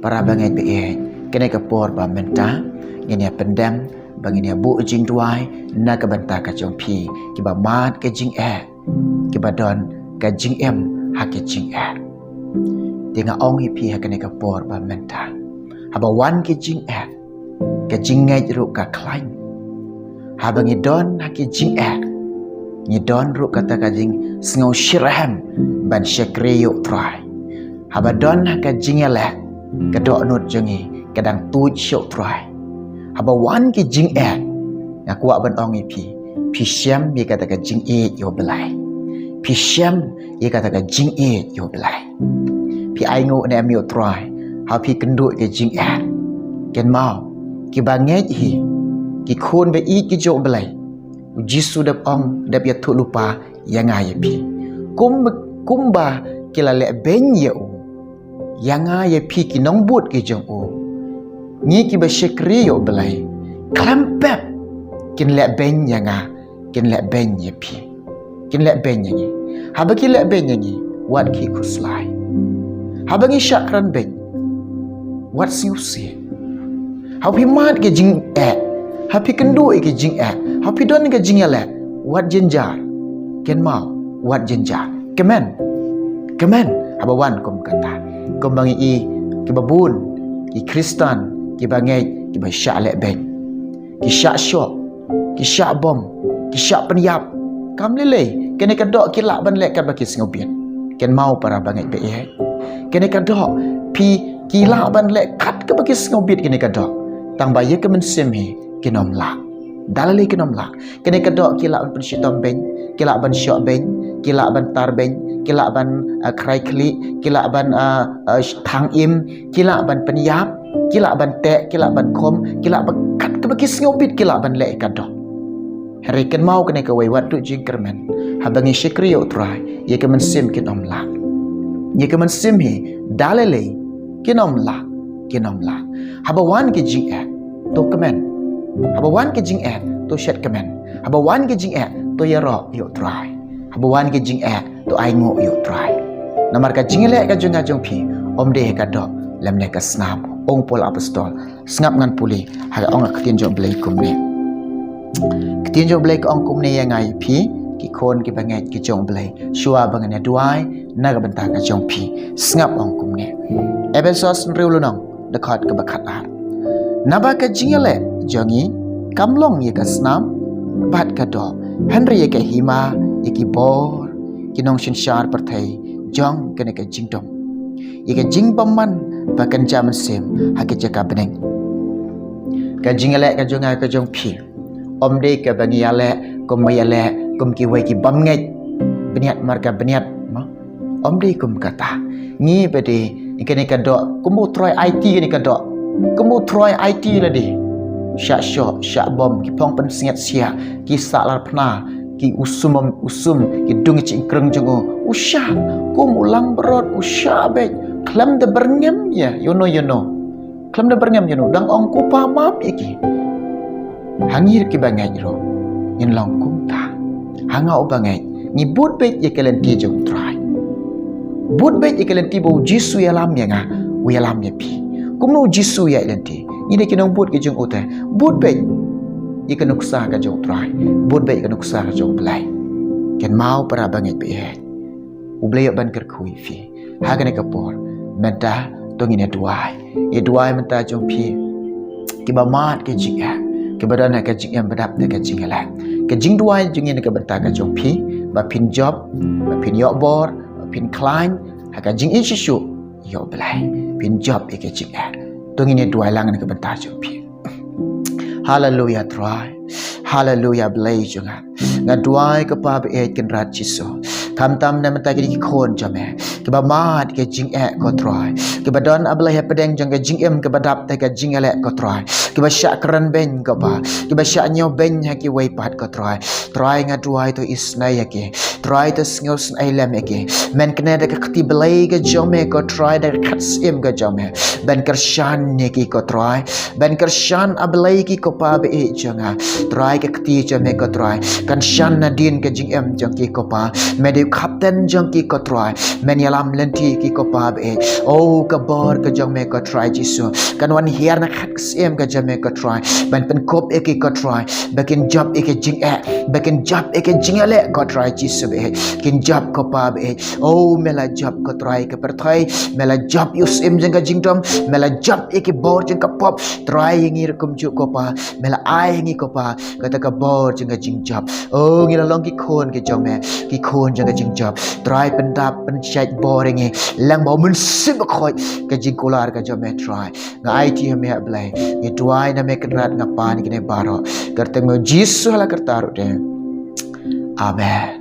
para bangai be kene ka por ba menta ini pendam bangini bu jing duai na ka banta ka jong phi ki ba mat ka jing ki ba don ka jing ha ki jing tinga ong hi phi ha kene ka por ba menta haba wan ki jing ka jing ngai ru ka klain haba ngi don ha ki jing ni don ru kata ka jing sngo shiraham ban shakreyo try haba don ha ka jing ka do nut jengi kadang tu syok try haba wan ki jing ya kuat ban ong pi syam ye kata ka jing yo belai pi syam ye kata ka jing yo belai pi ai ngo ne mi try ha pi kenduk ke jing ken mau ki bangai hi ki khon be ki jo belai jisu dap ong dap ya tu lupa yang ai pi kumba kila le ben ye yang ai pi ki nong but ki jong ni ki ba shekri yo belai klampep kin le ben yanga kin le ben ye pi kin le ben yangi haba ki le ben yangi wat ki kuslai haba ngi shakran ben wat siu si how pi mat ke jing happy kendu ke jing happy don ke jing le wat jenjar ken mau wat jenjar kemen haba wan kom kata kom bangi ki babun ki kristan ki bangai ki ba syak le ben ki syak syok ki syak bom ki syak penyap kam lele kene ka dok ki lak ban lek kan baki singobian ken mau para bangai be kene ka dok pi ki lak ban lek kat ke baki singobit kene ka dok tang ba ye ke men sim hi kinom lak dalale kinom lak kene ka dok ki lak ban shitom ben ki lak ban syok ben ki lak ban tar ben ki lak ban krai kli ki lak ban thang im ki lak ban penyap kila ban tek kila ban kom kila ban kat ke bagi ngobit kila ban le ka do hari ken mau kene ka wai wat tu jing kermen habangi shikri yo try ye ke men sim kin om la ye ke men sim hi dalele kin om la haba wan ke jing to kemen haba wan ke jing to shet kemen haba wan ke jing to ya ro yo try haba wan ke jing to ai ngo yo try namar ka jing le ka jong phi om de ka do lam ne ka snap ong pol apostol ngap ngan puli ha ong khtien jo blai kum ne khtien jo blai ong kum ne yang ai phi ki khon ki bangai ki jong blai shua bangan ne duai na ga banta ka jong phi ngap ong kum ne ebesos riu lunong de khat ka bakhat ar naba ka jingale jongi kamlong ye ka snam bat ka do henry ye ka hima ye ki bor ki nong shin shar par thai jong kene ka jingdom ye ka jing paman bahkan zaman sim hakik jaka beneng ka jingale ka jonga ka jong phi om de ka bangi ale kum mayale kum ki wai ki bam ngai beniat marga beniat om de kum kata ni bede ikene ka do kum troy IT ni ka do kum troy IT la de syak syok syak bom ki pong pen singat sia ki salar pna ki usum ki dung cing kreng jongo usha kum ulang berot usha be klam de berngem ya you know klam de berngem dang ong ku pa map iki hangir ki bangai ro in long kum ta hanga o bangai ni but be ye kelen ti jong try but be ye kelen ti bo jisu ya lam ya nga u ya lam ya pi kum no jisu ya lenti ni de kinong but ki jong ote but be ye kanuk sa ka jong try but be kanuk sa ka jong play ken mau para bangai be u blay ban ker khui fi ha ka ne ka por menta tongin ya duai menta jong phi ki ba mat ke jing ke badan ka jing badap de ka jing la ke jing duai jing ne ka benta ka jong phi ba pin job ba pin yo bor ba pin climb ha ka jing ishu yo belai pin job ke jing tongin ya duai lang ne ka benta jong phi hallelujah try hallelujah belai jong nga duai ka pa be ken rat chiso tam na menta ki khon jame ke ba mat ke jing ko try ke ba don abla he pedeng jang ke jing ke badap te ke jing ele ko try kiba syak keran ben ko pa kiba syak nyo ben ha ki wei pat ko try nga duai to isnai ke try to ngos ai lem ke men kene da kati belai ga jome ko try da khats im ga jome ben kershan ne ki ko try ben kershan ablai ki ko pa be janga try ka kati jome ko try kan shan na din ka jing em jang ki ko pa me de captain jang ki ko try men yalam lenti ki ko pa be oh ka bor ka jome ko try jisu kan wan hiar na khats im ga jome ko try ben pen kop e ki ko try bakin job e ke jing bakin job e ke jing le ko try jisu be kin job ko pa be oh mela job ko try ka per thai mela job yus im jang ka jing dom mela job e ke bor jang ka pop try ngir kum ju ko pa mela ai ngi ko pa kata ka bor jang ka jing job oh ngira long ki khon ke jong me ki khon jang ka jing job try pen dap pen chat boring e lang bo mun sim khoi ka jing kular ka jom me try ngai ti me blai ni tuai na me krat nga pa ni ne baro kerteng mo jisu hala kertaru de amen.